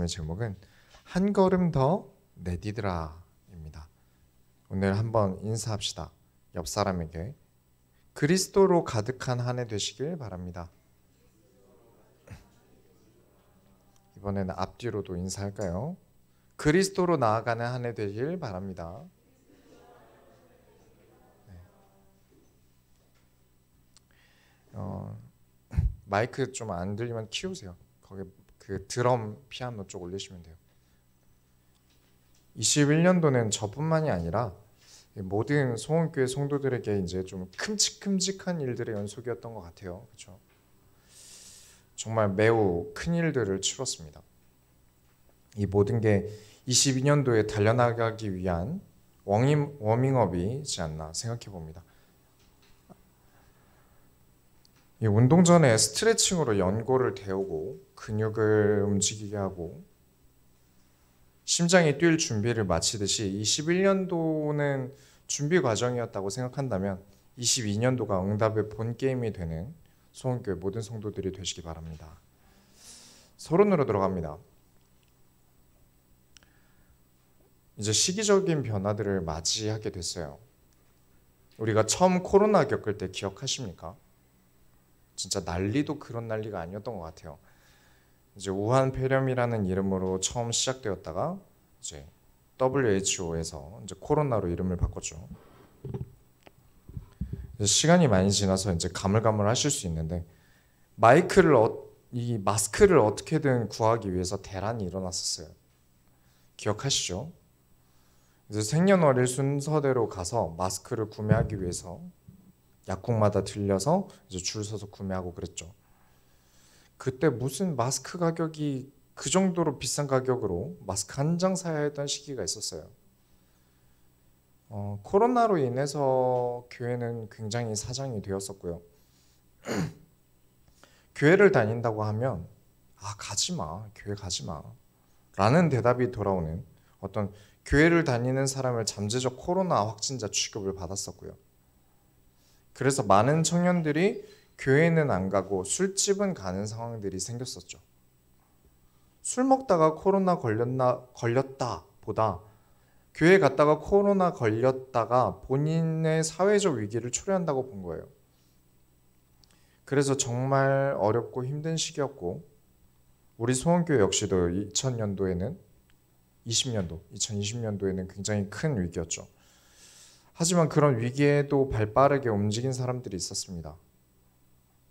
제목은 한 걸음 더 내디드라입니다. 오늘 한번 인사합시다. 옆 사람에게 그리스도로 가득한 한 해 되시길 바랍니다. 이번에는 앞뒤로도 인사할까요? 그리스도로 나아가는 한 해 되길 바랍니다. 마이크 좀 안 들리면 키우세요. 거기 그 드럼 피아노 쪽 올리시면 돼요. 21년도는 저뿐만이 아니라 모든 소원교회 성도들에게 이제 좀 큼직큼직한 일들의 연속이었던 것 같아요. 그렇죠? 정말 매우 큰 일들을 치렀습니다. 이 모든 게 22년도에 달려나가기 위한 워밍업이지 않나 생각해 봅니다. 이 운동 전에 스트레칭으로 연골을 데우고 근육을 움직이게 하고 심장이 뛸 준비를 마치듯이 21년도는 준비 과정이었다고 생각한다면 22년도가 응답의 본 게임이 되는 소원교회 모든 성도들이 되시기 바랍니다. 서론으로 들어갑니다. 이제 시기적인 변화들을 맞이하게 됐어요. 우리가 처음 코로나 겪을 때 기억하십니까? 진짜 난리도 그런 난리가 아니었던 것 같아요. 이제 우한 폐렴이라는 이름으로 처음 시작되었다가 이제 WHO에서 이제 코로나로 이름을 바꿨죠. 시간이 많이 지나서 이제 가물가물하실 수 있는데 이 마스크를 어떻게든 구하기 위해서 대란이 일어났었어요. 기억하시죠? 이제 생년월일 순서대로 가서 마스크를 구매하기 위해서 약국마다 들려서 이제 줄 서서 구매하고 그랬죠. 그때 무슨 마스크 가격이 그 정도로 비싼 가격으로 마스크 한 장 사야 했던 시기가 있었어요. 코로나로 인해서 교회는 굉장히 사장이 되었었고요. 교회를 다닌다고 하면 가지마, 교회 가지마 라는 대답이 돌아오는 어떤 교회를 다니는 사람을 잠재적 코로나 확진자 취급을 받았었고요. 그래서 많은 청년들이 교회는 안 가고 술집은 가는 상황들이 생겼었죠. 술 먹다가 코로나 걸렸다 보다 교회 갔다가 코로나 걸렸다가 본인의 사회적 위기를 초래한다고 본 거예요. 그래서 정말 어렵고 힘든 시기였고 우리 소원교회 역시도 2020년도에는 굉장히 큰 위기였죠. 하지만 그런 위기에도 발빠르게 움직인 사람들이 있었습니다.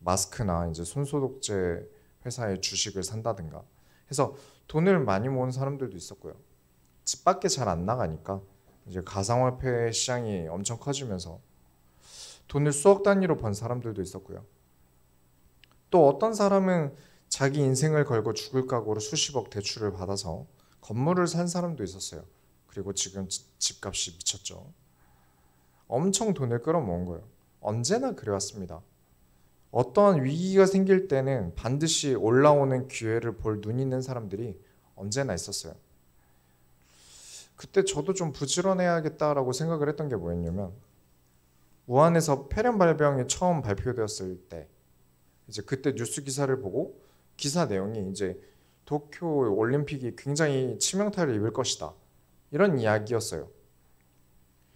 마스크나 이제 손소독제 회사의 주식을 산다든가 해서 돈을 많이 모은 사람들도 있었고요. 집 밖에 잘 안 나가니까 이제 가상화폐 시장이 엄청 커지면서 돈을 수억 단위로 번 사람들도 있었고요. 또 어떤 사람은 자기 인생을 걸고 죽을 각오로 수십억 대출을 받아서 건물을 산 사람도 있었어요. 그리고 지금 집값이 미쳤죠. 엄청 돈을 끌어모은 거예요. 언제나 그래왔습니다. 어떠한 위기가 생길 때는 반드시 올라오는 기회를 볼 눈 있는 사람들이 언제나 있었어요. 그때 저도 좀 부지런해야겠다라고 생각을 했던 게 뭐였냐면 우한에서 폐렴 발병이 처음 발표되었을 때 이제 그때 뉴스 기사를 보고 기사 내용이 이제 도쿄 올림픽이 굉장히 치명타를 입을 것이다 이런 이야기였어요.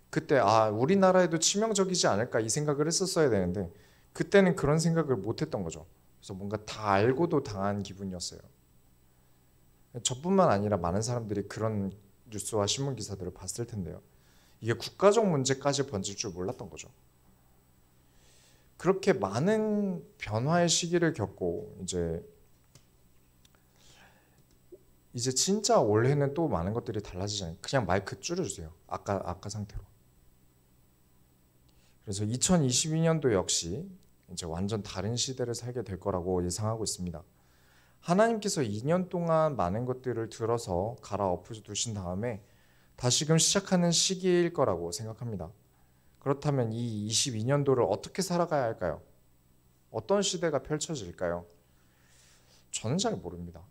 그때 우리나라에도 치명적이지 않을까 이 생각을 했었어야 되는데 그때는 그런 생각을 못했던 거죠. 그래서 뭔가 다 알고도 당한 기분이었어요. 저뿐만 아니라 많은 사람들이 그런 뉴스와 신문 기사들을 봤을 텐데요. 이게 국가적 문제까지 번질 줄 몰랐던 거죠. 그렇게 많은 변화의 시기를 겪고 이제 진짜 올해는 또 많은 것들이 달라지잖아요. 그냥 마이크 줄여주세요. 아까 상태로. 그래서 2022년도 역시 이제 완전 다른 시대를 살게 될 거라고 예상하고 있습니다. 하나님께서 2년 동안 많은 것들을 들어서 갈아엎어 두신 다음에 다시금 시작하는 시기일 거라고 생각합니다. 그렇다면 이 22년도를 어떻게 살아가야 할까요? 어떤 시대가 펼쳐질까요? 저는 잘 모릅니다.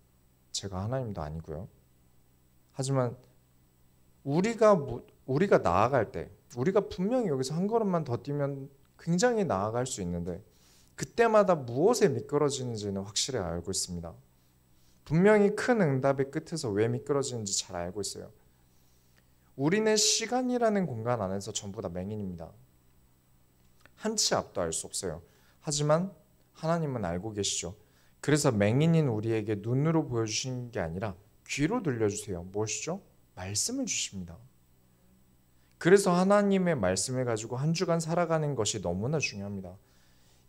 제가 하나님도 아니고요. 하지만 우리가 나아갈 때 우리가 분명히 여기서 한 걸음만 더 뛰면 굉장히 나아갈 수 있는데 그때마다 무엇에 미끄러지는지는 확실히 알고 있습니다. 분명히 큰 응답의 끝에서 왜 미끄러지는지 잘 알고 있어요. 우리는 시간이라는 공간 안에서 전부 다 맹인입니다. 한 치 앞도 알 수 없어요. 하지만 하나님은 알고 계시죠. 그래서 맹인인 우리에게 눈으로 보여주시는 게 아니라 귀로 들려주세요. 무엇이죠? 말씀을 주십니다. 그래서 하나님의 말씀을 가지고 한 주간 살아가는 것이 너무나 중요합니다.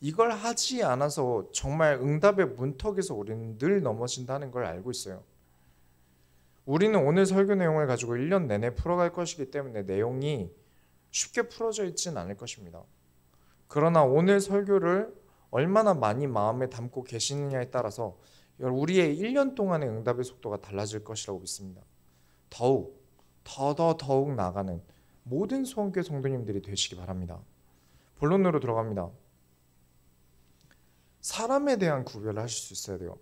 이걸 하지 않아서 정말 응답의 문턱에서 우리는 늘 넘어진다는 걸 알고 있어요. 우리는 오늘 설교 내용을 가지고 1년 내내 풀어갈 것이기 때문에 내용이 쉽게 풀어져 있지는 않을 것입니다. 그러나 오늘 설교를 얼마나 많이 마음에 담고 계시느냐에 따라서 우리의 1년 동안의 응답의 속도가 달라질 것이라고 믿습니다. 더욱 나아가는 모든 소원교회 성도님들이 되시기 바랍니다. 본론으로 들어갑니다. 사람에 대한 구별을 하실 수 있어야 돼요.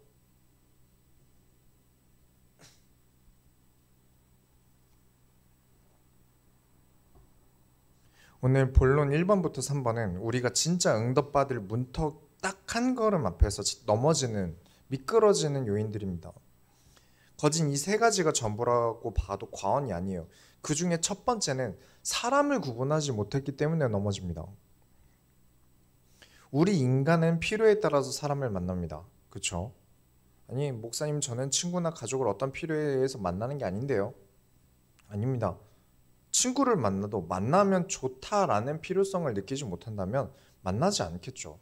오늘 본론 1번부터 3번은 우리가 진짜 응답받을 문턱 딱 한 걸음 앞에서 넘어지는, 미끄러지는 요인들입니다. 거진 이 세 가지가 전부라고 봐도 과언이 아니에요. 그 중에 첫 번째는 사람을 구분하지 못했기 때문에 넘어집니다. 우리 인간은 필요에 따라서 사람을 만납니다. 그렇죠? 아니, 목사님, 저는 친구나 가족을 어떤 필요에 의해서 만나는 게 아닌데요. 아닙니다. 친구를 만나도 만나면 좋다라는 필요성을 느끼지 못한다면 만나지 않겠죠.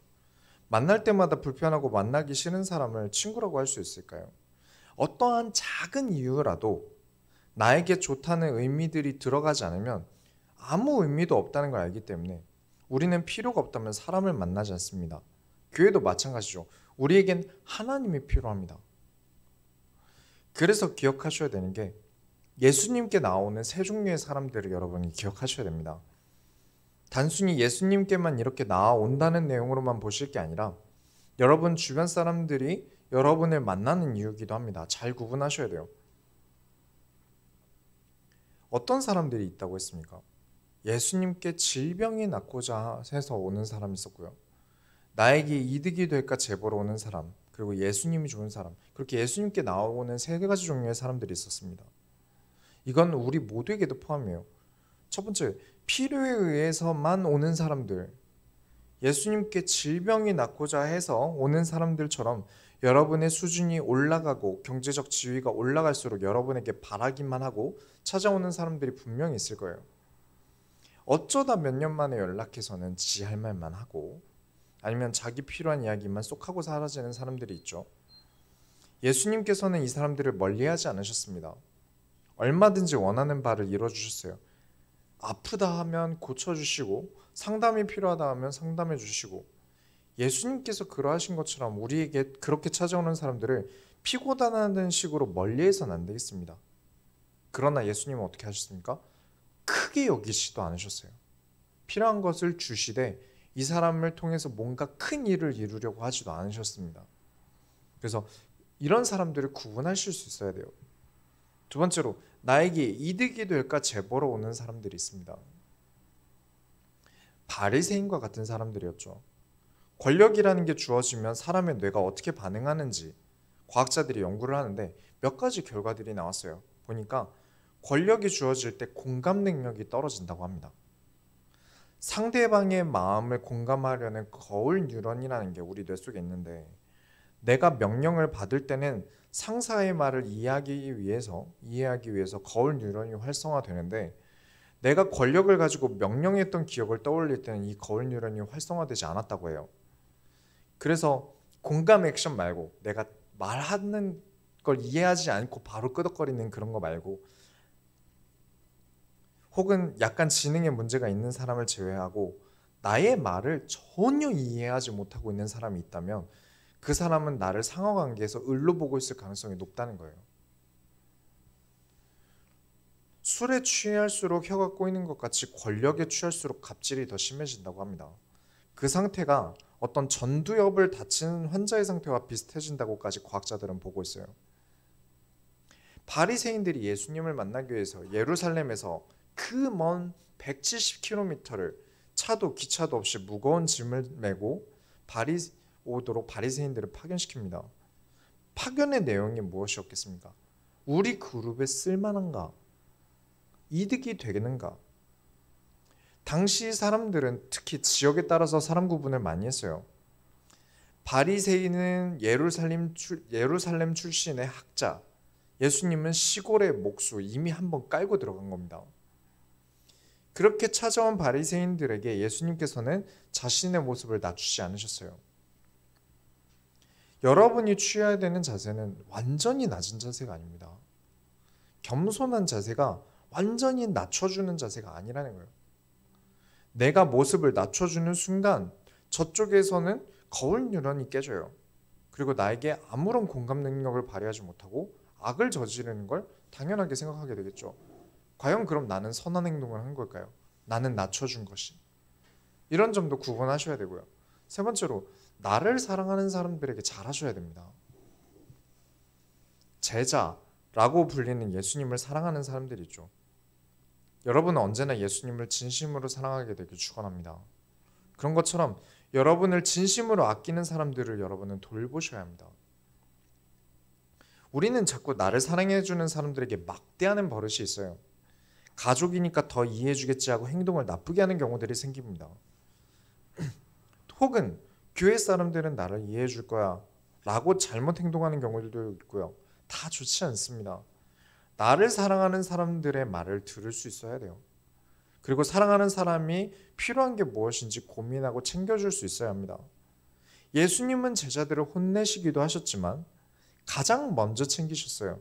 만날 때마다 불편하고 만나기 싫은 사람을 친구라고 할 수 있을까요? 어떠한 작은 이유라도 나에게 좋다는 의미들이 들어가지 않으면 아무 의미도 없다는 걸 알기 때문에 우리는 필요가 없다면 사람을 만나지 않습니다. 교회도 마찬가지죠. 우리에겐 하나님이 필요합니다. 그래서 기억하셔야 되는 게 예수님께 나오는 세 종류의 사람들을 여러분이 기억하셔야 됩니다. 단순히 예수님께만 이렇게 나아온다는 내용으로만 보실 게 아니라 여러분 주변 사람들이 여러분을 만나는 이유이기도 합니다. 잘 구분하셔야 돼요. 어떤 사람들이 있다고 했습니까? 예수님께 질병이 낫고자 해서 오는 사람이 있었고요. 나에게 이득이 될까 제보러 오는 사람, 그리고 예수님이 좋은 사람, 그렇게 예수님께 나오는 세 가지 종류의 사람들이 있었습니다. 이건 우리 모두에게도 포함해요. 첫 번째, 필요에 의해서만 오는 사람들, 예수님께 질병이 낫고자 해서 오는 사람들처럼 여러분의 수준이 올라가고 경제적 지위가 올라갈수록 여러분에게 바라기만 하고 찾아오는 사람들이 분명히 있을 거예요. 어쩌다 몇 년 만에 연락해서는 지 할 말만 하고 아니면 자기 필요한 이야기만 쏙 하고 사라지는 사람들이 있죠. 예수님께서는 이 사람들을 멀리하지 않으셨습니다. 얼마든지 원하는 바를 이뤄주셨어요. 아프다 하면 고쳐주시고 상담이 필요하다 하면 상담해 주시고 예수님께서 그러하신 것처럼 우리에게 그렇게 찾아오는 사람들을 피고단하는 식으로 멀리해서는 안 되겠습니다. 그러나 예수님은 어떻게 하셨습니까? 크게 여기시도 않으셨어요. 필요한 것을 주시되 이 사람을 통해서 뭔가 큰 일을 이루려고 하지도 않으셨습니다. 그래서 이런 사람들을 구분하실 수 있어야 돼요. 두 번째로 나에게 이득이 될까 제보러 오는 사람들이 있습니다. 바리새인과 같은 사람들이었죠. 권력이라는 게 주어지면 사람의 뇌가 어떻게 반응하는지 과학자들이 연구를 하는데 몇 가지 결과들이 나왔어요. 보니까 권력이 주어질 때 공감 능력이 떨어진다고 합니다. 상대방의 마음을 공감하려는 거울 뉴런이라는 게 우리 뇌 속에 있는데 내가 명령을 받을 때는 상사의 말을 이해하기 위해서 거울 뉴런이 활성화되는데 내가 권력을 가지고 명령했던 기억을 떠올릴 때는 이 거울 뉴런이 활성화되지 않았다고 해요. 그래서 공감 액션 말고 내가 말하는 걸 이해하지 않고 바로 끄덕거리는 그런 거 말고 혹은 약간 지능에 문제가 있는 사람을 제외하고 나의 말을 전혀 이해하지 못하고 있는 사람이 있다면 그 사람은 나를 상하관계에서 을로 보고 있을 가능성이 높다는 거예요. 술에 취할수록 혀가 꼬이는 것 같이 권력에 취할수록 갑질이 더 심해진다고 합니다. 그 상태가 어떤 전두엽을 다치는 환자의 상태와 비슷해진다고까지 과학자들은 보고 있어요. 바리새인들이 예수님을 만나기 위해서 예루살렘에서 그 먼 170km를 차도 기차도 없이 무거운 짐을 메고 오도록 바리새인들을 파견시킵니다. 파견의 내용이 무엇이었겠습니까? 우리 그룹에 쓸만한가? 이득이 되겠는가? 당시 사람들은 특히 지역에 따라서 사람 구분을 많이 했어요. 바리새인은 예루살렘 출신의 학자, 예수님은 시골의 목수, 이미 한번 깔고 들어간 겁니다. 그렇게 찾아온 바리새인들에게 예수님께서는 자신의 모습을 낮추지 않으셨어요. 여러분이 취해야 되는 자세는 완전히 낮은 자세가 아닙니다. 겸손한 자세가 완전히 낮춰주는 자세가 아니라는 거예요. 내가 모습을 낮춰주는 순간 저쪽에서는 거울 유런이 깨져요. 그리고 나에게 아무런 공감 능력을 발휘하지 못하고 악을 저지르는 걸 당연하게 생각하게 되겠죠. 과연 그럼 나는 선한 행동을 한 걸까요? 나는 낮춰준 것이. 이런 점도 구분하셔야 되고요. 세 번째로, 나를 사랑하는 사람들에게 잘하셔야 됩니다. 제자라고 불리는 예수님을 사랑하는 사람들이 있죠. 여러분은 언제나 예수님을 진심으로 사랑하게 되길 축원합니다. 그런 것처럼 여러분을 진심으로 아끼는 사람들을 여러분은 돌보셔야 합니다. 우리는 자꾸 나를 사랑해주는 사람들에게 막대하는 버릇이 있어요. 가족이니까 더 이해해주겠지 하고 행동을 나쁘게 하는 경우들이 생깁니다. 혹은 교회 사람들은 나를 이해해줄 거야 라고 잘못 행동하는 경우들도 있고요. 다 좋지 않습니다. 나를 사랑하는 사람들의 말을 들을 수 있어야 돼요. 그리고 사랑하는 사람이 필요한 게 무엇인지 고민하고 챙겨줄 수 있어야 합니다. 예수님은 제자들을 혼내시기도 하셨지만 가장 먼저 챙기셨어요.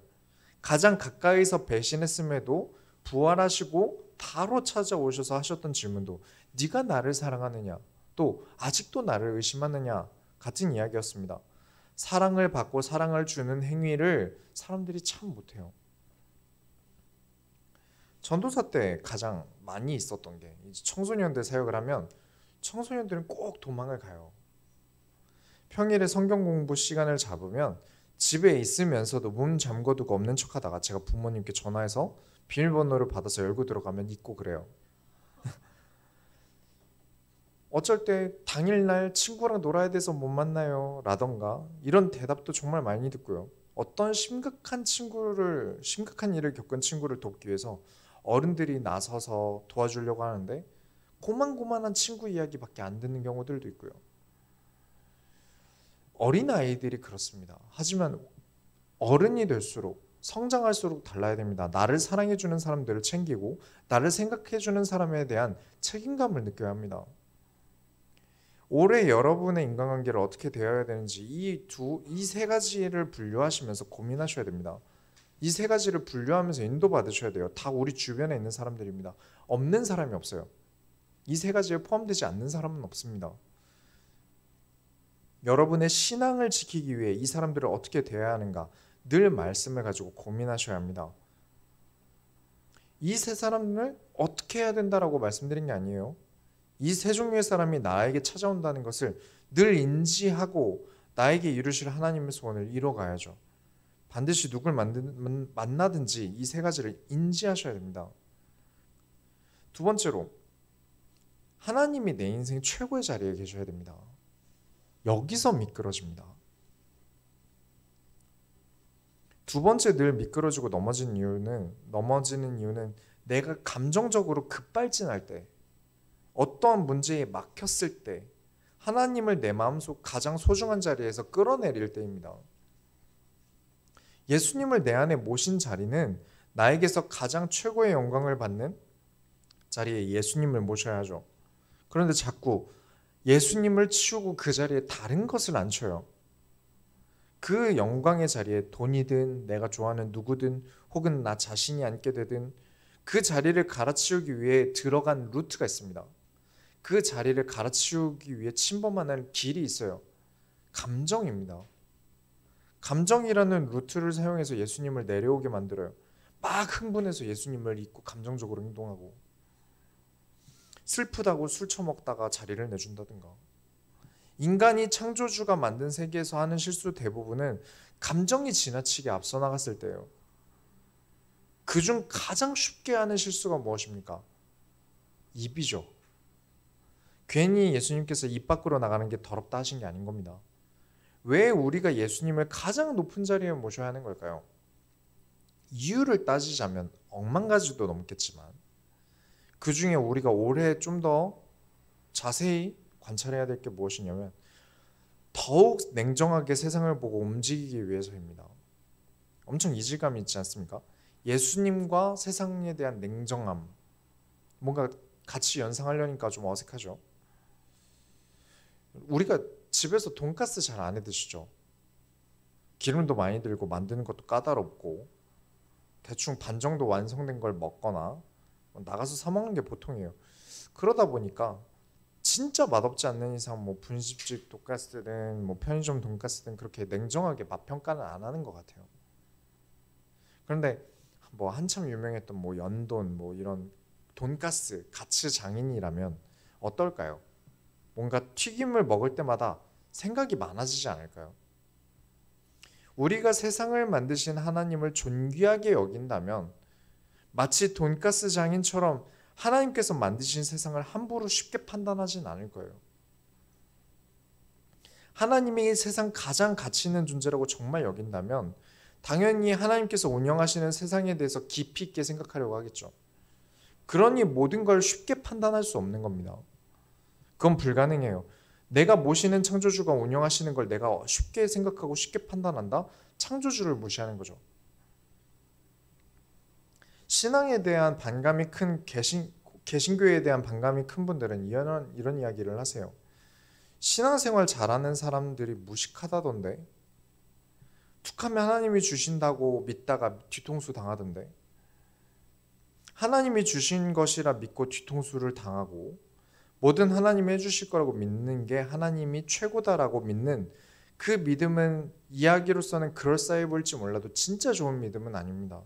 가장 가까이서 배신했음에도 부활하시고 바로 찾아오셔서 하셨던 질문도 네가 나를 사랑하느냐, 또 아직도 나를 의심하느냐 같은 이야기였습니다. 사랑을 받고 사랑을 주는 행위를 사람들이 참 못해요. 전도사 때 가장 많이 있었던 게 청소년들 사역을 하면 청소년들은 꼭 도망을 가요. 평일에 성경 공부 시간을 잡으면 집에 있으면서도 문 잠궈두고 없는 척하다가 제가 부모님께 전화해서 비밀번호를 받아서 열고 들어가면 잊고 그래요. 어쩔 때 당일날 친구랑 놀아야 돼서 못 만나요 라던가 이런 대답도 정말 많이 듣고요. 어떤 심각한 일을 겪은 친구를 돕기 위해서 어른들이 나서서 도와주려고 하는데 고만고만한 친구 이야기밖에 안 듣는 경우들도 있고요. 어린아이들이 그렇습니다. 하지만 어른이 될수록 성장할수록 달라야 됩니다. 나를 사랑해주는 사람들을 챙기고 나를 생각해주는 사람에 대한 책임감을 느껴야 합니다. 올해 여러분의 인간관계를 어떻게 대해야 되는지 이 세 가지를 분류하시면서 고민하셔야 됩니다. 이 세 가지를 분류하면서 인도받으셔야 돼요. 다 우리 주변에 있는 사람들입니다. 없는 사람이 없어요. 이 세 가지에 포함되지 않는 사람은 없습니다. 여러분의 신앙을 지키기 위해 이 사람들을 어떻게 대해야 하는가 늘 말씀을 가지고 고민하셔야 합니다. 이 세 사람을 어떻게 해야 된다라고 말씀드린 게 아니에요. 이 세 종류의 사람이 나에게 찾아온다는 것을 늘 인지하고 나에게 이루실 하나님의 소원을 이뤄가야죠. 반드시 누굴 만나든지 이 세 가지를 인지하셔야 됩니다. 두 번째로, 하나님이 내 인생 최고의 자리에 계셔야 됩니다. 여기서 미끄러집니다. 두 번째 늘 미끄러지고 넘어지는 이유는 내가 감정적으로 급발진할 때, 어떠한 문제에 막혔을 때, 하나님을 내 마음속 가장 소중한 자리에서 끌어내릴 때입니다. 예수님을 내 안에 모신 자리는 나에게서 가장 최고의 영광을 받는 자리에 예수님을 모셔야 하죠. 그런데 자꾸 예수님을 치우고 그 자리에 다른 것을 앉혀요. 그 영광의 자리에 돈이든 내가 좋아하는 누구든 혹은 나 자신이 앉게 되든 그 자리를 갈아치우기 위해 들어간 루트가 있습니다. 그 자리를 갈아치우기 위해 침범하는 길이 있어요. 감정입니다. 감정이라는 루트를 사용해서 예수님을 내려오게 만들어요. 막 흥분해서 예수님을 잊고 감정적으로 행동하고, 슬프다고 술 처먹다가 자리를 내준다든가. 인간이 창조주가 만든 세계에서 하는 실수 대부분은 감정이 지나치게 앞서 나갔을 때예요. 그중 가장 쉽게 하는 실수가 무엇입니까? 입이죠. 괜히 예수님께서 입 밖으로 나가는 게 더럽다 하신 게 아닌 겁니다. 왜 우리가 예수님을 가장 높은 자리에 모셔야 하는 걸까요? 이유를 따지자면 억만 가지도 넘겠지만 그 중에 우리가 올해 좀 더 자세히 관찰해야 될 게 무엇이냐면 더욱 냉정하게 세상을 보고 움직이기 위해서입니다. 엄청 이질감이 있지 않습니까? 예수님과 세상에 대한 냉정함, 뭔가 같이 연상하려니까 좀 어색하죠. 우리가 집에서 돈가스 잘 안 해 드시죠? 기름도 많이 들고 만드는 것도 까다롭고 대충 반 정도 완성된 걸 먹거나 나가서 사 먹는 게 보통이에요. 그러다 보니까 진짜 맛없지 않는 이상 뭐 분식집 돈가스든 뭐 편의점 돈가스든 그렇게 냉정하게 맛 평가는 안 하는 것 같아요. 그런데 뭐 한참 유명했던 뭐 연돈 뭐 이런 돈가스 가츠 장인이라면 어떨까요? 뭔가 튀김을 먹을 때마다 생각이 많아지지 않을까요? 우리가 세상을 만드신 하나님을 존귀하게 여긴다면 마치 돈가스 장인처럼 하나님께서 만드신 세상을 함부로 쉽게 판단하진 않을 거예요. 하나님이 세상 가장 가치 있는 존재라고 정말 여긴다면 당연히 하나님께서 운영하시는 세상에 대해서 깊이 있게 생각하려고 하겠죠. 그러니 모든 걸 쉽게 판단할 수 없는 겁니다. 그건 불가능해요. 내가 모시는 창조주가 운영하시는 걸 내가 쉽게 생각하고 쉽게 판단한다? 창조주를 무시하는 거죠. 신앙에 대한 반감이 큰 개신교에 대한 반감이 큰 분들은 이런 이야기를 하세요. 신앙생활 잘하는 사람들이 무식하다던데, 툭하면 하나님이 주신다고 믿다가 뒤통수 당하던데, 하나님이 주신 것이라 믿고 뒤통수를 당하고 뭐든 하나님이 해주실 거라고 믿는 게 하나님이 최고다라고 믿는 그 믿음은 이야기로서는 그럴싸해 보일지 몰라도 진짜 좋은 믿음은 아닙니다.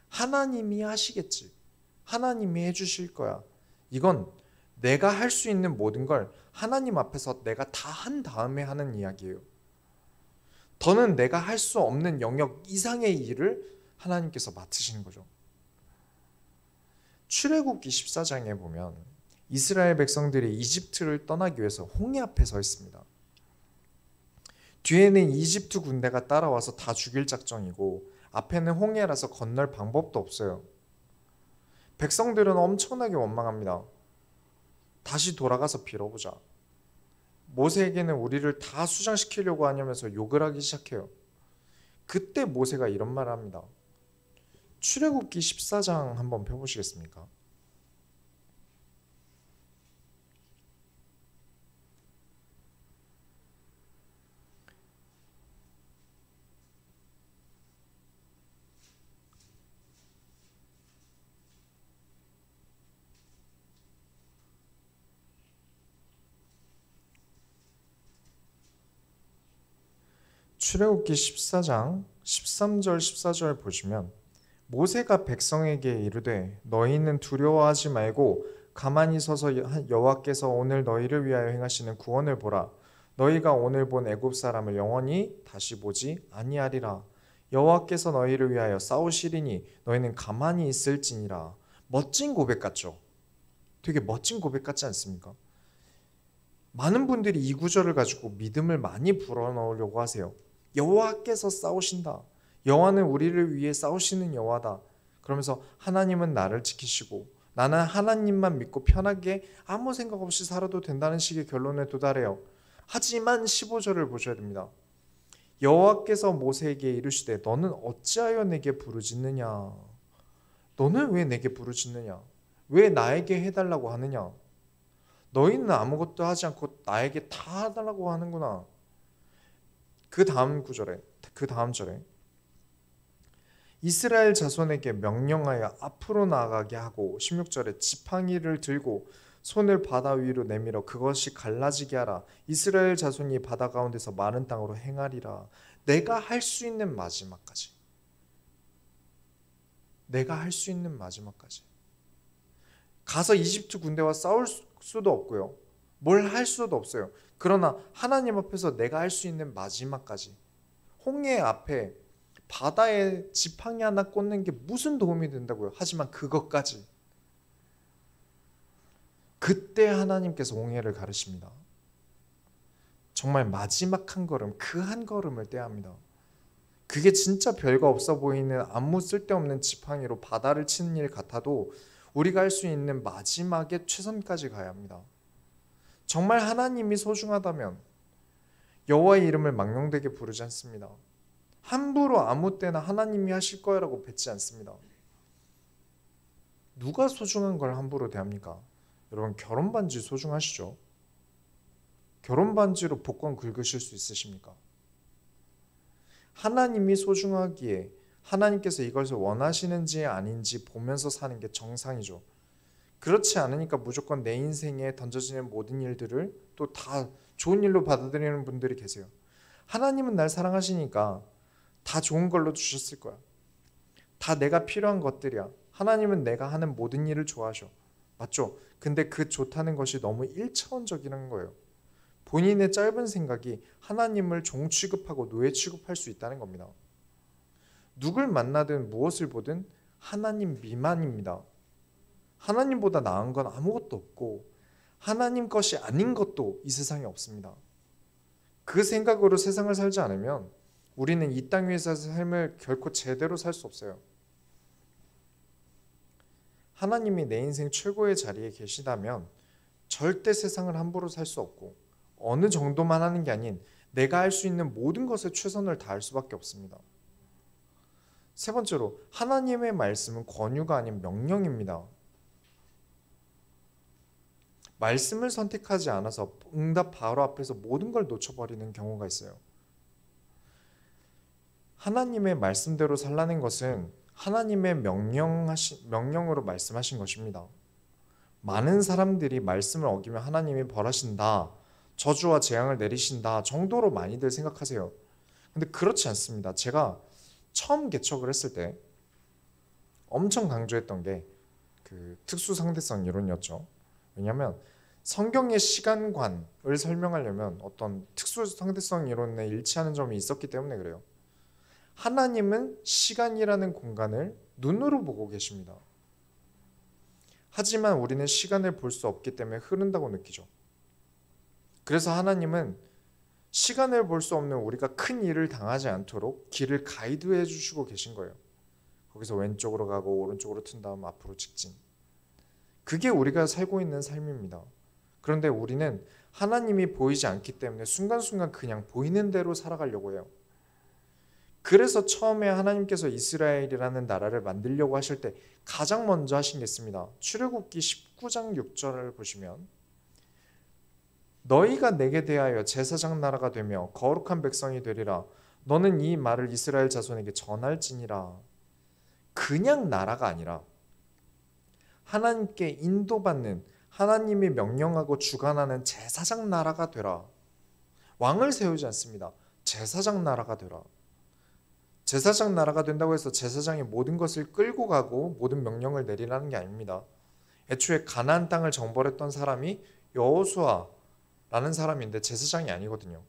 하나님이 하시겠지. 하나님이 해주실 거야. 이건 내가 할 수 있는 모든 걸 하나님 앞에서 내가 다 한 다음에 하는 이야기예요. 더는 내가 할 수 없는 영역 이상의 일을 하나님께서 맡으시는 거죠. 출애굽기 14장에 보면 이스라엘 백성들이 이집트를 떠나기 위해서 홍해 앞에 서 있습니다. 뒤에는 이집트 군대가 따라와서 다 죽일 작정이고 앞에는 홍해라서 건널 방법도 없어요. 백성들은 엄청나게 원망합니다. 다시 돌아가서 빌어보자. 모세에게는 우리를 다 수장시키려고 하냐면서 욕을 하기 시작해요. 그때 모세가 이런 말을 합니다. 출애굽기 14장 한번 펴보시겠습니까? 출애굽기 14장 13절 14절 보시면 모세가 백성에게 이르되 너희는 두려워하지 말고 가만히 서서 여호와께서 오늘 너희를 위하여 행하시는 구원을 보라. 너희가 오늘 본 애굽 사람을 영원히 다시 보지 아니하리라. 여호와께서 너희를 위하여 싸우시리니 너희는 가만히 있을지니라. 멋진 고백 같죠? 되게 멋진 고백 같지 않습니까? 많은 분들이 이 구절을 가지고 믿음을 많이 불어넣으려고 하세요. 여호와께서 싸우신다. 여호와는 우리를 위해 싸우시는 여호와다. 그러면서 하나님은 나를 지키시고 나는 하나님만 믿고 편하게 아무 생각 없이 살아도 된다는 식의 결론에 도달해요. 하지만 15절을 보셔야 됩니다. 여호와께서 모세에게 이르시되 너는 어찌하여 내게 부르짖느냐. 너는 왜 내게 부르짖느냐. 왜 나에게 해달라고 하느냐. 너희는 아무것도 하지 않고 나에게 다 해달라고 하는구나. 그 다음 절에 이스라엘 자손에게 명령하여 앞으로 나아가게 하고 16절에 지팡이를 들고 손을 바다 위로 내밀어 그것이 갈라지게 하라. 이스라엘 자손이 바다 가운데서 마른 땅으로 행하리라. 내가 할 수 있는 마지막까지. 내가 할 수 있는 마지막까지. 가서 이집트 군대와 싸울 수도 없고요. 뭘 할 수도 없어요. 그러나 하나님 앞에서 내가 할 수 있는 마지막까지. 홍해 앞에 바다에 지팡이 하나 꽂는 게 무슨 도움이 된다고요. 하지만 그것까지. 그때 하나님께서 홍해를 가르십니다. 정말 마지막 한 걸음, 그 한 걸음을 떼야 합니다. 그게 진짜 별거 없어 보이는 아무 쓸데없는 지팡이로 바다를 치는 일 같아도 우리가 할 수 있는 마지막에 최선까지 가야 합니다. 정말 하나님이 소중하다면 여호와의 이름을 망령되게 부르지 않습니다. 함부로 아무 때나 하나님이 하실 거라고 뱉지 않습니다. 누가 소중한 걸 함부로 대합니까? 여러분, 결혼 반지 소중하시죠? 결혼 반지로 복권 긁으실 수 있으십니까? 하나님이 소중하기에 하나님께서 이것을 원하시는지 아닌지 보면서 사는 게 정상이죠. 그렇지 않으니까 무조건 내 인생에 던져지는 모든 일들을 또 다 좋은 일로 받아들이는 분들이 계세요. 하나님은 날 사랑하시니까 다 좋은 걸로 주셨을 거야. 다 내가 필요한 것들이야. 하나님은 내가 하는 모든 일을 좋아하셔. 맞죠? 근데 그 좋다는 것이 너무 1차원적인 거예요. 본인의 짧은 생각이 하나님을 종 취급하고 노예 취급할 수 있다는 겁니다. 누굴 만나든 무엇을 보든 하나님 미만입니다. 하나님보다 나은 건 아무것도 없고 하나님 것이 아닌 것도 이 세상에 없습니다. 그 생각으로 세상을 살지 않으면 우리는 이 땅 위에서 삶을 결코 제대로 살 수 없어요. 하나님이 내 인생 최고의 자리에 계시다면 절대 세상을 함부로 살 수 없고 어느 정도만 하는 게 아닌 내가 할 수 있는 모든 것에 최선을 다할 수밖에 없습니다. 세 번째로, 하나님의 말씀은 권유가 아닌 명령입니다. 말씀을 선택하지 않아서 응답 바로 앞에서 모든 걸 놓쳐버리는 경우가 있어요. 하나님의 말씀대로 살라는 것은 하나님의 명령으로 말씀하신 것입니다. 많은 사람들이 말씀을 어기면 하나님이 벌하신다, 저주와 재앙을 내리신다 정도로 많이들 생각하세요. 근데 그렇지 않습니다. 제가 처음 개척을 했을 때 엄청 강조했던 게 그 특수상대성 이론이었죠. 왜냐하면 성경의 시간관을 설명하려면 어떤 특수상대성 이론에 일치하는 점이 있었기 때문에 그래요. 하나님은 시간이라는 공간을 눈으로 보고 계십니다. 하지만 우리는 시간을 볼 수 없기 때문에 흐른다고 느끼죠. 그래서 하나님은 시간을 볼 수 없는 우리가 큰 일을 당하지 않도록 길을 가이드해 주시고 계신 거예요. 거기서 왼쪽으로 가고 오른쪽으로 튼 다음 앞으로 직진. 그게 우리가 살고 있는 삶입니다. 그런데 우리는 하나님이 보이지 않기 때문에 순간순간 그냥 보이는 대로 살아가려고 해요. 그래서 처음에 하나님께서 이스라엘이라는 나라를 만들려고 하실 때 가장 먼저 하신 게 있습니다. 출애굽기 19장 6절을 보시면 너희가 내게 대하여 제사장 나라가 되며 거룩한 백성이 되리라. 너는 이 말을 이스라엘 자손에게 전할지니라. 그냥 나라가 아니라 하나님께 인도받는, 하나님이 명령하고 주관하는 제사장 나라가 되라. 왕을 세우지 않습니다. 제사장 나라가 되라. 제사장 나라가 된다고 해서 제사장이 모든 것을 끌고 가고 모든 명령을 내리라는 게 아닙니다. 애초에 가나안 땅을 정벌했던 사람이 여호수아라는 사람인데 제사장이 아니거든요.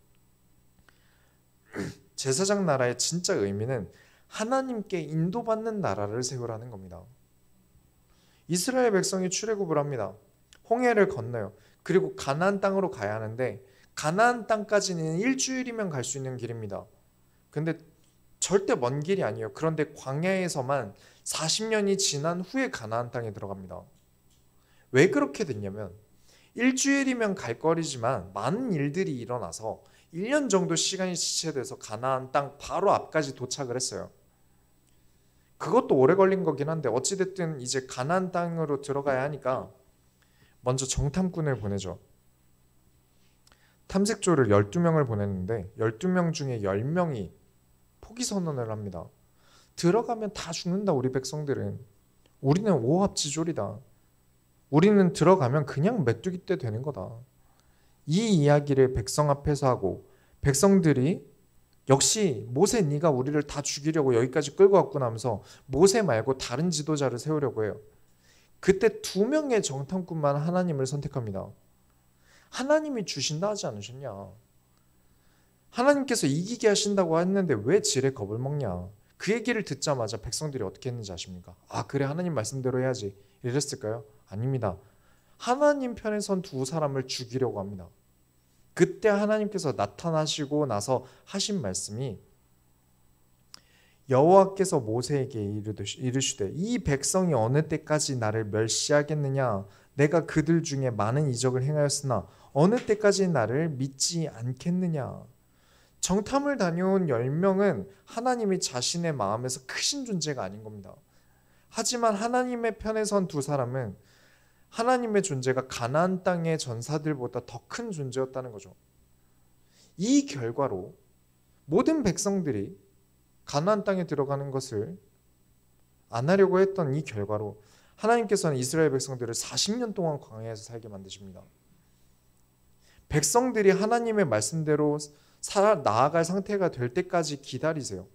제사장 나라의 진짜 의미는 하나님께 인도받는 나라를 세우라는 겁니다. 이스라엘 백성이 출애굽을 합니다. 홍해를 건너요. 그리고 가나안 땅으로 가야 하는데 가나안 땅까지는 일주일이면 갈 수 있는 길입니다. 근데 절대 먼 길이 아니에요. 그런데 광야에서만 40년이 지난 후에 가나안 땅에 들어갑니다. 왜 그렇게 됐냐면 일주일이면 갈 거리지만 많은 일들이 일어나서 1년 정도 시간이 지체돼서 가나안 땅 바로 앞까지 도착을 했어요. 그것도 오래 걸린 거긴 한데 어찌됐든 이제 가나안 땅으로 들어가야 하니까 먼저 정탐꾼을 보내죠. 탐색조를 12명을 보냈는데 12명 중에 10명이 포기 선언을 합니다. 들어가면 다 죽는다 우리 백성들은. 우리는 오합지졸이다. 우리는 들어가면 그냥 메뚜기 떼 되는 거다. 이 이야기를 백성 앞에서 하고 백성들이 역시 모세 네가 우리를 다 죽이려고 여기까지 끌고 왔구나 하면서 모세 말고 다른 지도자를 세우려고 해요. 그때 2명의 정탐꾼만 하나님을 선택합니다. 하나님이 주신다 하지 않으셨냐? 하나님께서 이기게 하신다고 했는데 왜 지레 겁을 먹냐? 그 얘기를 듣자마자 백성들이 어떻게 했는지 아십니까? 아 그래 하나님 말씀대로 해야지 이랬을까요? 아닙니다. 하나님 편에 선 2 사람을 죽이려고 합니다. 그때 하나님께서 나타나시고 나서 하신 말씀이 여호와께서 모세에게 이르시되 이 백성이 어느 때까지 나를 멸시하겠느냐 내가 그들 중에 많은 이적을 행하였으나 어느 때까지 나를 믿지 않겠느냐. 정탐을 다녀온 10명은 하나님이 자신의 마음에서 크신 존재가 아닌 겁니다. 하지만 하나님의 편에 선 두 사람은 하나님의 존재가 가나안 땅의 전사들보다 더 큰 존재였다는 거죠. 이 결과로 모든 백성들이 가나안 땅에 들어가는 것을 안 하려고 했던 이 결과로 하나님께서는 이스라엘 백성들을 40년 동안 광야에서 살게 만드십니다. 백성들이 하나님의 말씀대로 나아갈 상태가 될 때까지 기다리세요.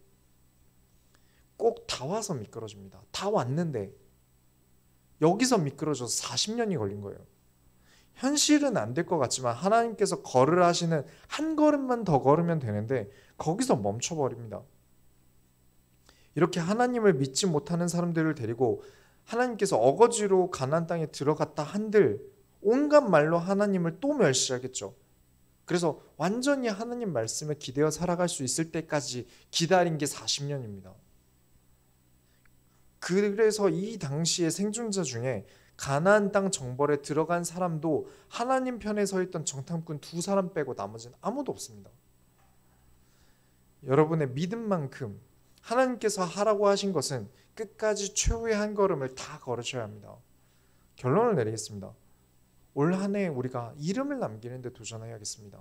꼭 다 와서 미끄러집니다. 다 왔는데 여기서 미끄러져서 40년이 걸린 거예요. 현실은 안 될 것 같지만 하나님께서 걸으라 하시는 한 걸음만 더 걸으면 되는데 거기서 멈춰버립니다. 이렇게 하나님을 믿지 못하는 사람들을 데리고 하나님께서 어거지로 가나안 땅에 들어갔다 한들 온갖 말로 하나님을 또 멸시하겠죠. 그래서 완전히 하나님 말씀에 기대어 살아갈 수 있을 때까지 기다린 게 40년입니다. 그래서 이 당시의 생존자 중에 가나안 땅 정벌에 들어간 사람도 하나님 편에 서 있던 정탐꾼 2사람 빼고 나머지는 아무도 없습니다. 여러분의 믿음만큼 하나님께서 하라고 하신 것은 끝까지 최후의 한 걸음을 다 걸으셔야 합니다. 결론을 내리겠습니다. 올 한 해 우리가 이름을 남기는 데 도전해야겠습니다.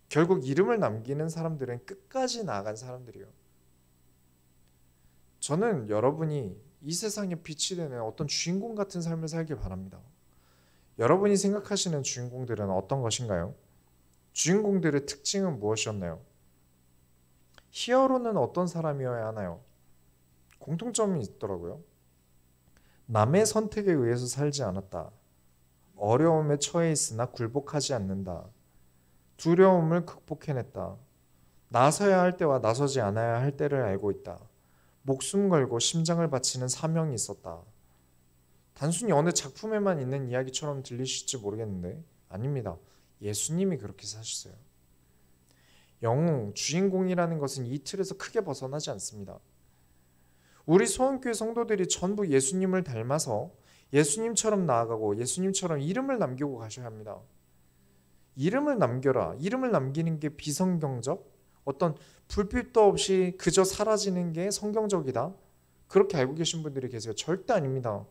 결국 이름을 남기는 사람들은 끝까지 나아간 사람들이에요. 저는 여러분이 이 세상에 빛이 되는 어떤 주인공 같은 삶을 살길 바랍니다. 여러분이 생각하시는 주인공들은 어떤 것인가요? 주인공들의 특징은 무엇이었나요? 히어로는 어떤 사람이어야 하나요? 공통점이 있더라고요. 남의 선택에 의해서 살지 않았다. 어려움에 처해 있으나 굴복하지 않는다. 두려움을 극복해냈다. 나서야 할 때와 나서지 않아야 할 때를 알고 있다. 목숨 걸고 심장을 바치는 사명이 있었다. 단순히 어느 작품에만 있는 이야기처럼 들리실지 모르겠는데 아닙니다. 예수님이 그렇게 사셨어요. 영웅, 주인공이라는 것은 이 틀에서 크게 벗어나지 않습니다. 우리 소원교회 성도들이 전부 예수님을 닮아서 예수님처럼 나아가고 예수님처럼 이름을 남기고 가셔야 합니다. 이름을 남겨라. 이름을 남기는 게 비성경적? 어떤 불빛도 없이 그저 사라지는 게 성경적이다? 그렇게 알고 계신 분들이 계세요. 절대 아닙니다.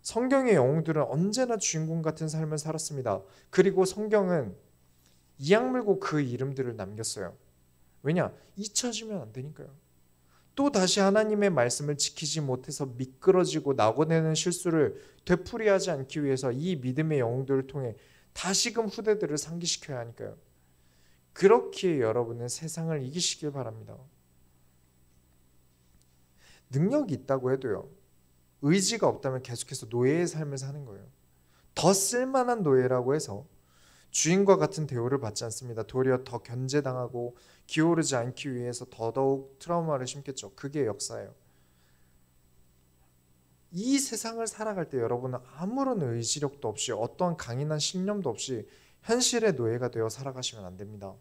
성경의 영웅들은 언제나 주인공 같은 삶을 살았습니다. 그리고 성경은 이악 물고 그 이름들을 남겼어요. 왜냐? 잊혀지면 안 되니까요. 또 다시 하나님의 말씀을 지키지 못해서 미끄러지고 나고내는 실수를 되풀이하지 않기 위해서 이 믿음의 영웅들을 통해 다시금 후대들을 상기시켜야 하니까요. 그렇기에 여러분은 세상을 이기시길 바랍니다. 능력이 있다고 해도요. 의지가 없다면 계속해서 노예의 삶을 사는 거예요. 더 쓸만한 노예라고 해서 주인과 같은 대우를 받지 않습니다. 도리어 더 견제당하고 기어오르지 않기 위해서 더더욱 트라우마를 심겠죠. 그게 역사예요. 이 세상을 살아갈 때 여러분은 아무런 의지력도 없이 어떠한 강인한 신념도 없이 현실의 노예가 되어 살아가시면 안 됩니다.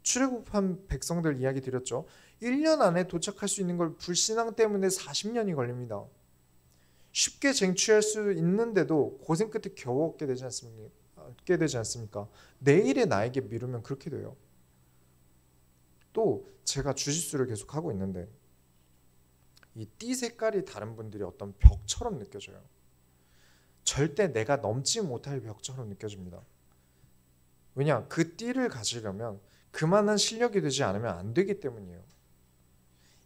출애굽한 백성들 이야기 드렸죠. 1년 안에 도착할 수 있는 걸 불신앙 때문에 40년이 걸립니다. 쉽게 쟁취할 수 있는데도 고생 끝에 겨우 얻게 되지 않습니까? 내일의 나에게 미루면 그렇게 돼요. 또 제가 주짓수를 계속 하고 있는데 이 띠 색깔이 다른 분들이 어떤 벽처럼 느껴져요. 절대 내가 넘지 못할 벽처럼 느껴집니다. 왜냐? 그 띠를 가지려면 그만한 실력이 되지 않으면 안 되기 때문이에요.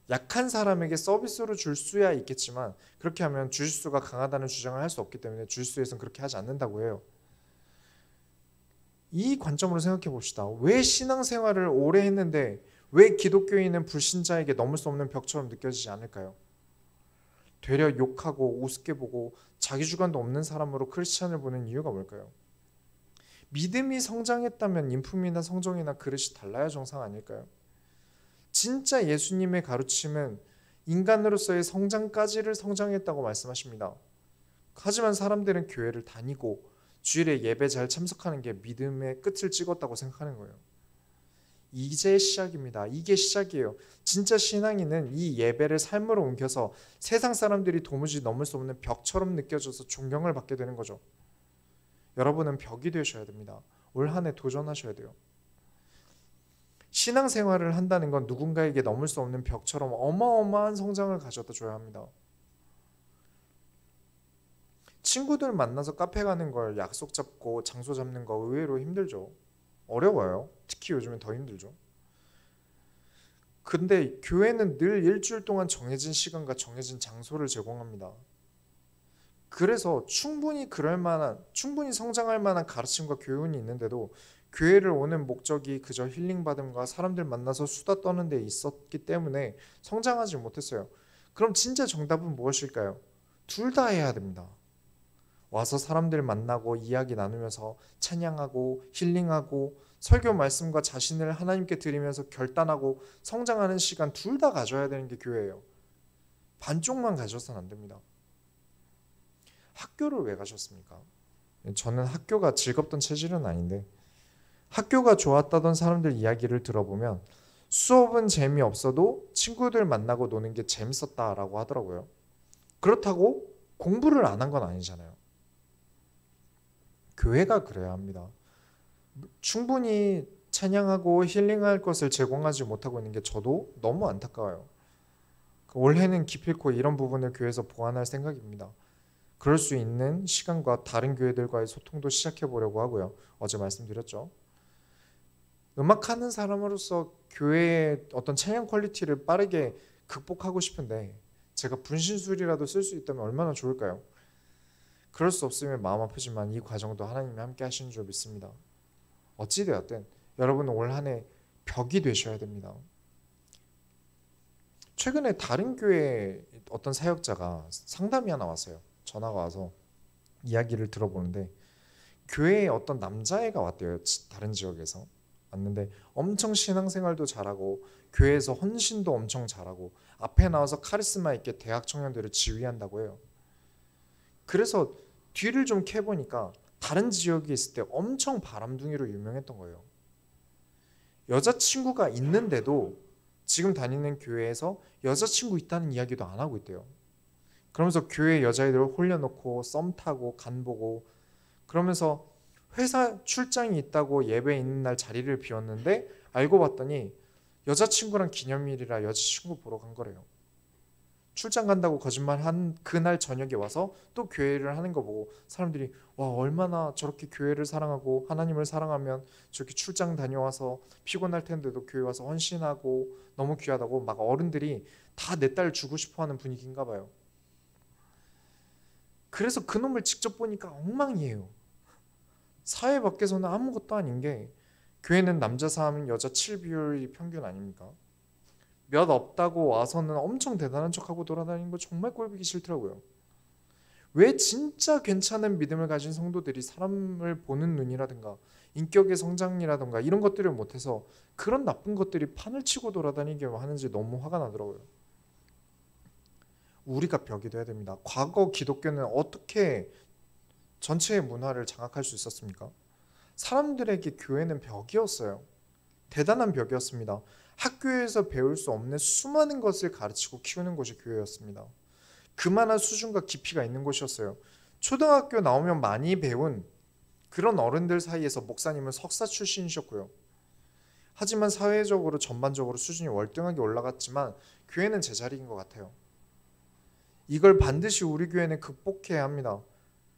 약한 사람에게 서비스로 줄 수야 있겠지만 그렇게 하면 주짓수가 강하다는 주장을 할 수 없기 때문에 주짓수에서는 그렇게 하지 않는다고 해요. 이 관점으로 생각해 봅시다. 왜 신앙생활을 오래 했는데 왜 기독교인은 불신자에게 넘을 수 없는 벽처럼 느껴지지 않을까요? 되려 욕하고 우습게 보고 자기 주관도 없는 사람으로 크리스찬을 보는 이유가 뭘까요? 믿음이 성장했다면 인품이나 성정이나 그릇이 달라야 정상 아닐까요? 진짜 예수님의 가르침은 인간으로서의 성장까지를 성장했다고 말씀하십니다. 하지만 사람들은 교회를 다니고 주일에 예배 잘 참석하는 게 믿음의 끝을 찍었다고 생각하는 거예요. 이제 시작입니다. 이게 시작이에요. 진짜 신앙인은 이 예배를 삶으로 옮겨서 세상 사람들이 도무지 넘을 수 없는 벽처럼 느껴져서 존경을 받게 되는 거죠. 여러분은 벽이 되셔야 됩니다. 올 한 해 도전하셔야 돼요. 신앙생활을 한다는 건 누군가에게 넘을 수 없는 벽처럼 어마어마한 성장을 가져다 줘야 합니다. 친구들 만나서 카페 가는 걸 약속 잡고 장소 잡는 거 의외로 힘들죠. 어려워요. 특히 요즘엔 더 힘들죠. 근데 교회는 늘 일주일 동안 정해진 시간과 정해진 장소를 제공합니다. 그래서 충분히 성장할 만한 가르침과 교훈이 있는데도 교회를 오는 목적이 그저 힐링받음과 사람들 만나서 수다 떠는 데 있었기 때문에 성장하지 못했어요. 그럼 진짜 정답은 무엇일까요? 둘 다 해야 됩니다. 와서 사람들 만나고 이야기 나누면서 찬양하고 힐링하고 설교 말씀과 자신을 하나님께 드리면서 결단하고 성장하는 시간 둘 다 가져야 되는 게 교회예요. 반쪽만 가져서는 안 됩니다. 학교를 왜 가셨습니까? 저는 학교가 즐겁던 체질은 아닌데 학교가 좋았다던 사람들 이야기를 들어보면 수업은 재미없어도 친구들 만나고 노는 게 재밌었다라고 하더라고요. 그렇다고 공부를 안 한 건 아니잖아요. 교회가 그래야 합니다. 충분히 찬양하고 힐링할 것을 제공하지 못하고 있는 게 저도 너무 안타까워요. 올해는 기필코 이런 부분을 교회에서 보완할 생각입니다. 그럴 수 있는 시간과 다른 교회들과의 소통도 시작해 보려고 하고요. 어제 말씀드렸죠. 음악하는 사람으로서 교회의 어떤 찬양 퀄리티를 빠르게 극복하고 싶은데 제가 분신술이라도 쓸 수 있다면 얼마나 좋을까요? 그럴 수 없으면 마음 아프지만 이 과정도 하나님이 함께 하시는 줄 믿습니다. 어찌되었든 여러분은 올 한 해 벽이 되셔야 됩니다. 최근에 다른 교회 어떤 사역자가 상담이 하나 왔어요. 전화가 와서 이야기를 들어보는데 교회에 어떤 남자애가 왔대요. 다른 지역에서 왔는데 엄청 신앙생활도 잘하고 교회에서 헌신도 엄청 잘하고 앞에 나와서 카리스마 있게 대학 청년들을 지휘한다고 해요. 그래서 뒤를 좀 캐보니까 다른 지역에 있을 때 엄청 바람둥이로 유명했던 거예요. 여자친구가 있는데도 지금 다니는 교회에서 여자친구 있다는 이야기도 안 하고 있대요. 그러면서 교회 여자애들을 홀려놓고 썸 타고 간 보고 그러면서 회사 출장이 있다고 예배 있는 날 자리를 비웠는데 알고 봤더니 여자친구랑 기념일이라 여자친구 보러 간 거래요. 출장 간다고 거짓말한 그날 저녁에 와서 또 교회를 하는 거 보고 사람들이 와 얼마나 저렇게 교회를 사랑하고 하나님을 사랑하면 저렇게 출장 다녀와서 피곤할 텐데도 교회 와서 헌신하고 너무 귀하다고 막 어른들이 다 내 딸 주고 싶어하는 분위기인가 봐요. 그래서 그놈을 직접 보니까 엉망이에요. 사회 밖에서는 아무것도 아닌 게 교회는 남자 3, 여자 7 비율이 평균 아닙니까? 몇 없다고 와서는 엄청 대단한 척하고 돌아다니는 거 정말 꼴보기 싫더라고요. 왜 진짜 괜찮은 믿음을 가진 성도들이 사람을 보는 눈이라든가 인격의 성장이라든가 이런 것들을 못해서 그런 나쁜 것들이 판을 치고 돌아다니게 하는지 너무 화가 나더라고요. 우리가 벽이 돼야 됩니다. 과거 기독교는 어떻게 전체의 문화를 장악할 수 있었습니까? 사람들에게 교회는 벽이었어요. 대단한 벽이었습니다. 학교에서 배울 수 없는 수많은 것을 가르치고 키우는 곳이 교회였습니다. 그만한 수준과 깊이가 있는 곳이었어요. 초등학교 나오면 많이 배운 그런 어른들 사이에서 목사님은 석사 출신이셨고요. 하지만 사회적으로 전반적으로 수준이 월등하게 올라갔지만 교회는 제자리인 것 같아요. 이걸 반드시 우리 교회는 극복해야 합니다.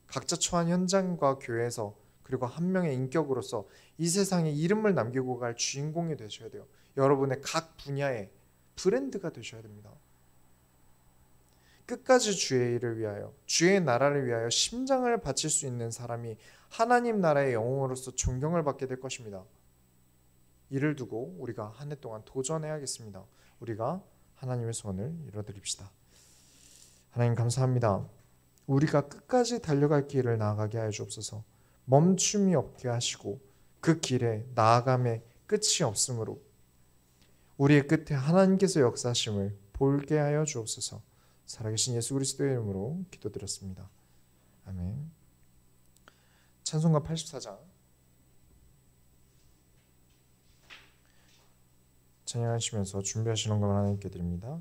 각자 처한 현장과 교회에서 그리고 한 명의 인격으로서 이 세상에 이름을 남기고 갈 주인공이 되셔야 돼요. 여러분의 각 분야의 브랜드가 되셔야 됩니다. 끝까지 주의 일을 위하여 주의 나라를 위하여 심장을 바칠 수 있는 사람이 하나님 나라의 영웅으로서 존경을 받게 될 것입니다. 이를 두고 우리가 한 해 동안 도전해야겠습니다. 우리가 하나님의 소원을 이뤄드립시다. 하나님 감사합니다. 우리가 끝까지 달려갈 길을 나아가게 하여 주옵소서. 멈춤이 없게 하시고 그 길에 나아감에 끝이 없으므로 우리의 끝에 하나님께서 역사하심을 볼게 하여 주옵소서. 살아계신 예수 그리스도의 이름으로 기도드렸습니다. 아멘. 찬송가 84장 찬양하시면서 준비하시는 것만 하나님께 드립니다.